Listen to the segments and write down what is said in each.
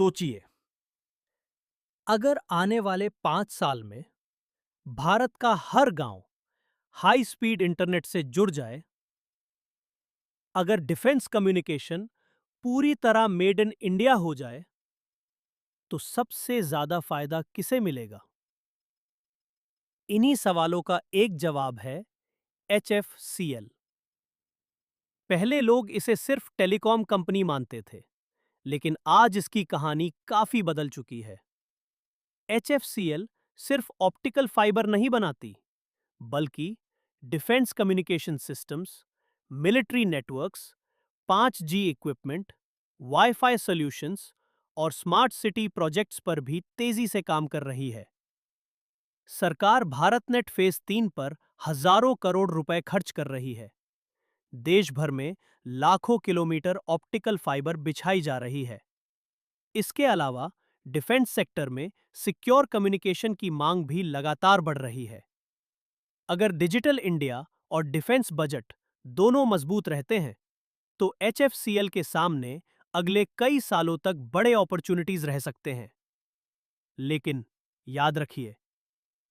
सोचिए, अगर आने वाले 5 साल में भारत का हर गांव हाई स्पीड इंटरनेट से जुड़ जाए, अगर डिफेंस कम्युनिकेशन पूरी तरह मेड इन इंडिया हो जाए, तो सबसे ज्यादा फायदा किसे मिलेगा? इन्हीं सवालों का एक जवाब है HFCL। पहले लोग इसे सिर्फ टेलीकॉम कंपनी मानते थे, लेकिन आज इसकी कहानी काफी बदल चुकी है। HFCL सिर्फ ऑप्टिकल फाइबर नहीं बनाती, बल्कि defence communication systems, military networks, 5G equipment, wifi solutions और स्मार्ट सिटी प्रोजेक्ट्स पर भी तेजी से काम कर रही है। सरकार भारतनेट फेज 3 पर हजारों करोड़ रुपए खर्च कर रही है। देश भर में लाखों किलोमीटर ऑप्टिकल फाइबर बिछाई जा रही है। इसके अलावा डिफेंस सेक्टर में सिक्योर कम्युनिकेशन की मांग भी लगातार बढ़ रही है। अगर डिजिटल इंडिया और डिफेंस बजट दोनों मजबूत रहते हैं, तो HFCL के सामने अगले कई सालों तक बड़े अपॉर्चुनिटीज रह सकते हैं। लेकिन याद रखिए,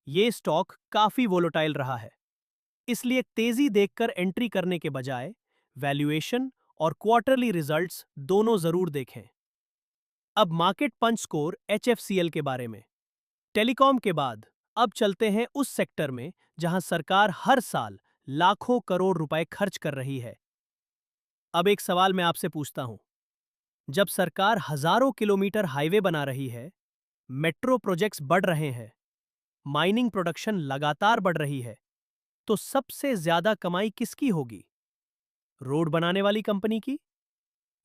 ये स्टॉक काफी वोलेटाइल रहा है, इसलिए तेजी देखकर एंट्री करने के बजाय वैल्यूएशन और क्वार्टरली रिजल्ट्स दोनों जरूर देखें। अब मार्केट पंच स्कोर HFCL के बारे में। टेलीकॉम के बाद अब चलते हैं उस सेक्टर में जहां सरकार हर साल लाखों करोड़ रुपए खर्च कर रही है। अब एक सवाल मैं आपसे पूछता हूं, जब सरकार हजारों किलोमीटर हाईवे बना रही है, मेट्रो प्रोजेक्ट्स बढ़ रहे हैं, माइनिंग प्रोडक्शन लगातार बढ़ रही है, तो सबसे ज्यादा कमाई किसकी होगी? रोड बनाने वाली कंपनी की,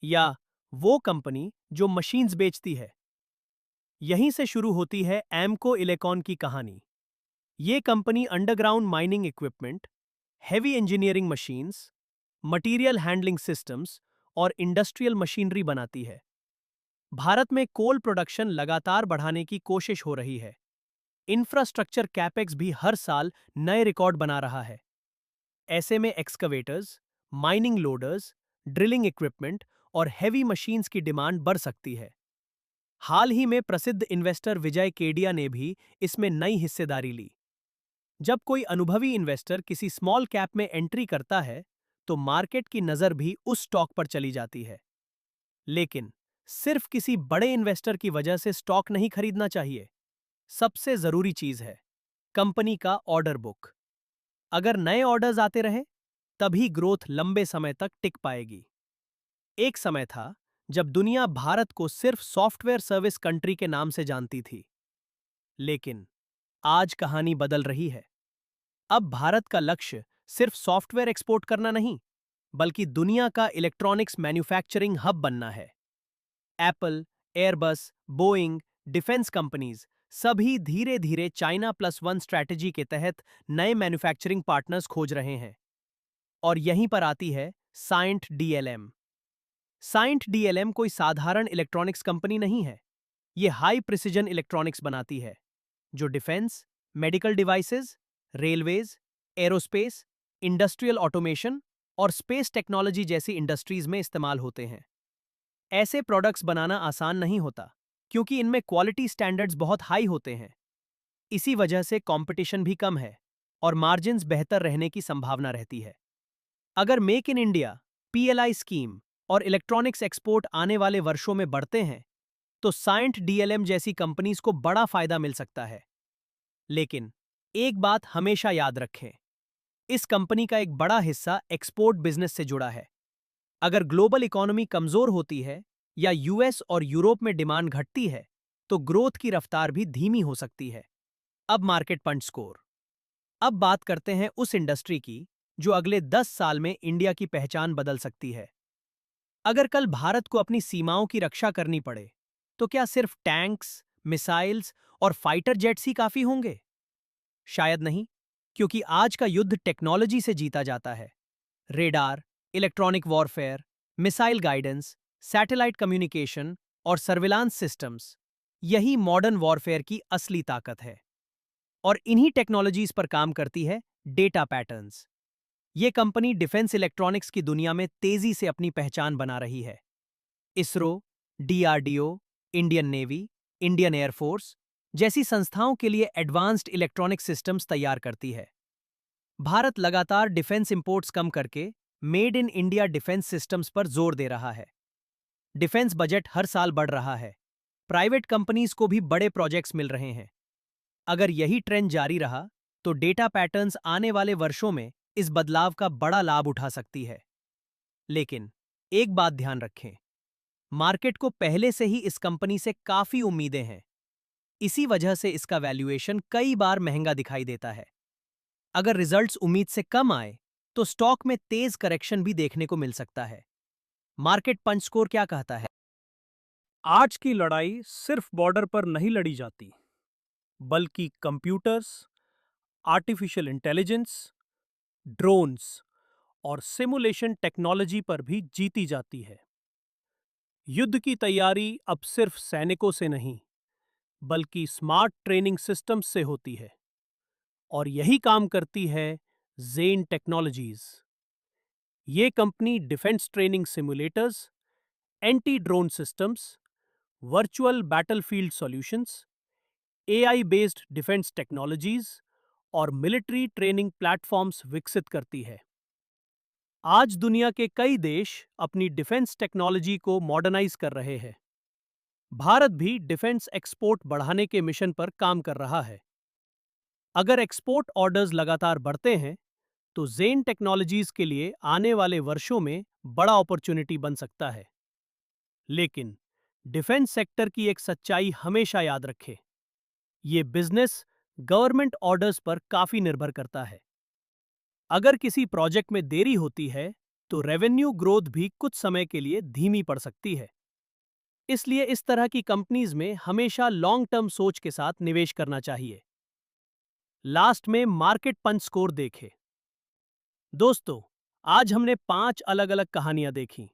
या वो कंपनी जो मशीन्स बेचती है? यहीं से शुरू होती है एमको इलेकॉन की कहानी। ये company underground mining equipment, heavy engineering machines, material handling systems और इंडस्ट्रियल मशीनरी बनाती है। भारत में कोल प्रोडक्शन लगातार बढ़ाने की कोशिश हो रही है। इंफ्रास्ट्रक्चर कैपेक्स भी हर साल नए रिकॉर्ड बना रहा है। ऐसे में एक्सकवेटर्स, माइनिंग लोडर्स, ड्रिलिंग इक्विपमेंट और हेवी मशीन्स की डिमांड बढ़ सकती है। हाल ही में प्रसिद्ध इन्वेस्टर विजय केडिया ने भी इसमें नई हिस्सेदारी ली। जब कोई अनुभवी इन्वेस्टर किसी स्मॉल कैप में एंट्री करता है, तो मार्केट की नजर भी उस स्टॉक पर चली जाती है। लेकिन सिर्फ किसी बड़े इन्वेस्टर की वजह से स्टॉक नहीं खरीदना चाहिए। सबसे जरूरी चीज है कंपनी का ऑर्डर बुक। अगर नए ऑर्डर्स आते रहे, तभी ग्रोथ लंबे समय तक टिक पाएगी। एक समय था जब दुनिया भारत को सिर्फ सॉफ्टवेयर सर्विस कंट्री के नाम से जानती थी, लेकिन आज कहानी बदल रही है। अब भारत का लक्ष्य सिर्फ सॉफ्टवेयर एक्सपोर्ट करना नहीं, बल्कि दुनिया का इलेक्ट्रॉनिक्स मैन्युफैक्चरिंग हब बनना है। Apple, Airbus, Boeing, defence companies सभी धीरे धीरे चाइना प्लस वन स्ट्रैटेजी के तहत नए मैन्युफैक्चरिंग पार्टनर्स खोज रहे हैं। और यहीं पर आती है साइंट डीएलएम। साइंट डीएलएम कोई साधारण इलेक्ट्रॉनिक्स कंपनी नहीं है। यह हाई प्रिसिजन इलेक्ट्रॉनिक्स बनाती है, जो defence, medical devices, railways, aerospace, industrial automation और स्पेस टेक्नोलॉजी जैसी इंडस्ट्रीज में इस्तेमाल होते हैं। ऐसे प्रोडक्ट्स बनाना आसान नहीं होता, क्योंकि इनमें क्वालिटी स्टैंडर्ड्स बहुत हाई होते हैं। इसी वजह से कंपटीशन भी कम है और मार्जिन्स बेहतर रहने की संभावना रहती है। अगर make in India, PLI scheme और इलेक्ट्रॉनिक्स एक्सपोर्ट आने वाले वर्षों में बढ़ते हैं, तो साइंट डीएलएम जैसी कंपनीज को बड़ा फायदा मिल सकता है। लेकिन एक बात हमेशा याद रखें, इस कंपनी का एक बड़ा हिस्सा एक्सपोर्ट बिजनेस से जुड़ा है। अगर ग्लोबल इकोनॉमी कमजोर होती है या US और यूरोप में डिमांड घटती है, तो ग्रोथ की रफ्तार भी धीमी हो सकती है। अब मार्केट पंच स्कोर। अब बात करते हैं उस इंडस्ट्री की जो अगले 10 साल में इंडिया की पहचान बदल सकती है। अगर कल भारत को अपनी सीमाओं की रक्षा करनी पड़े, तो क्या सिर्फ टैंक्स, मिसाइल्स और फाइटर जेट्स ही काफी होंगे? शायद नहीं, क्योंकि आज का युद्ध टेक्नोलॉजी से जीता जाता है। Radar, electronic warfare, missile guidance, satellite communication और सर्विलांस सिस्टम्स, यही मॉडर्न वॉरफेयर की असली ताकत है। और इन्हीं टेक्नोलॉजीज पर काम करती है डेटा पैटर्न्स। ये कंपनी डिफेंस इलेक्ट्रॉनिक्स की दुनिया में तेजी से अपनी पहचान बना रही है। ISRO, DRDO, Indian navy, Indian air force जैसी संस्थाओं के लिए एडवांस्ड इलेक्ट्रॉनिक सिस्टम्स तैयार करती है। भारत लगातार डिफेंस इंपोर्ट्स कम करके made in India defence systems पर जोर दे रहा है। डिफेंस बजट हर साल बढ़ रहा है। प्राइवेट कंपनीज को भी बड़े प्रोजेक्ट्स मिल रहे हैं। अगर यही ट्रेंड जारी रहा तो डेटा पैटर्न्स आने वाले वर्षों में इस बदलाव का बड़ा लाभ उठा सकती है। लेकिन एक बात ध्यान रखें, मार्केट को पहले से ही इस कंपनी से काफी उम्मीदें हैं। इसी वजह से इसका वैल्यूएशन कई बार महंगा दिखाई देता है। अगर रिजल्ट्स उम्मीद से कम आए तो स्टॉक में तेज करेक्शन भी देखने को मिल सकता है। मार्केट पंच स्कोर क्या कहता है? आज की लड़ाई सिर्फ बॉर्डर पर नहीं लड़ी जाती, बल्कि कंप्यूटर्स, आर्टिफिशियल इंटेलिजेंस, ड्रोन्स और सिमुलेशन टेक्नोलॉजी पर भी जीती जाती है। युद्ध की तैयारी अब सिर्फ सैनिकों से नहीं, बल्कि स्मार्ट ट्रेनिंग सिस्टम्स से होती है। और यही काम करती है ज़ेन टेक्नोलॉजीज। ये company defence training simulators, anti drone systems, virtual battlefield solutions, AI based defence technologies और मिलिट्री ट्रेनिंग प्लेटफॉर्म्स विकसित करती है। आज दुनिया के कई देश अपनी डिफेंस टेक्नोलॉजी को मॉडर्नाइज कर रहे हैं। भारत भी डिफेंस एक्सपोर्ट बढ़ाने के मिशन पर काम कर रहा है। अगर एक्सपोर्ट ऑर्डर्स लगातार बढ़ते हैं तो ज़ेन टेक्नोलॉजीज के लिए आने वाले वर्षों में बड़ा अपॉर्चुनिटी बन सकता है। लेकिन डिफेंस सेक्टर की एक सच्चाई हमेशा याद रखें, ये बिजनेस गवर्नमेंट ऑर्डर्स पर काफी निर्भर करता है। अगर किसी प्रोजेक्ट में देरी होती है तो रेवेन्यू ग्रोथ भी कुछ समय के लिए धीमी पड़ सकती है। इसलिए इस तरह की कंपनीज में हमेशा लॉन्ग टर्म सोच के साथ निवेश करना चाहिए। लास्ट में मार्केट पंच स्कोर देखें। दोस्तों, आज हमने 5 अलग अलग कहानियां देखी।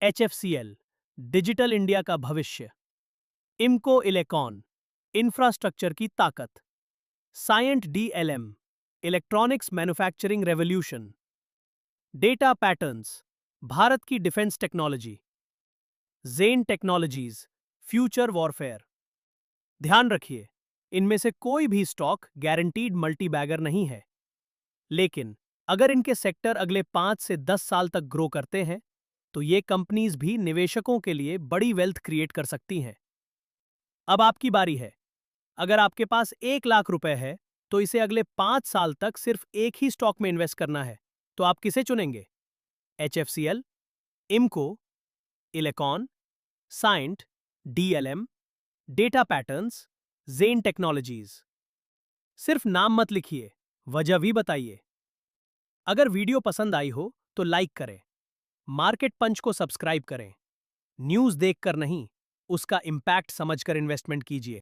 HFCL, डिजिटल इंडिया का भविष्य; इम्को इलेकॉन, इंफ्रास्ट्रक्चर की ताकत; Cyient DLM, electronics manufacturing revolution; Data Patterns, Bharat की defence technology; Zen Technologies, future warfare. ध्यान रखिए, इनमें से कोई भी स्टॉक गारंटीड मल्टीबैगर नहीं है। लेकिन अगर इनके सेक्टर अगले 5 से 10 साल तक ग्रो करते हैं तो ये कंपनीज भी निवेशकों के लिए बड़ी वेल्थ क्रिएट कर सकती हैं। अब आपकी बारी है। अगर आपके पास 1 लाख रुपए है तो इसे अगले 5 साल तक सिर्फ एक ही स्टॉक में इन्वेस्ट करना है, तो आप किसे चुनेंगे? HFCL, Imco, Elecon, Cyient, DLM, Data Patterns, Zen Technologies. सिर्फ नाम मत लिखिए, वजह भी बताइए। अगर वीडियो पसंद आई हो तो लाइक करें, मार्केट पंच को सब्सक्राइब करें। न्यूज़ देखकर नहीं, उसका इम्पैक्ट समझकर इन्वेस्टमेंट कीजिए।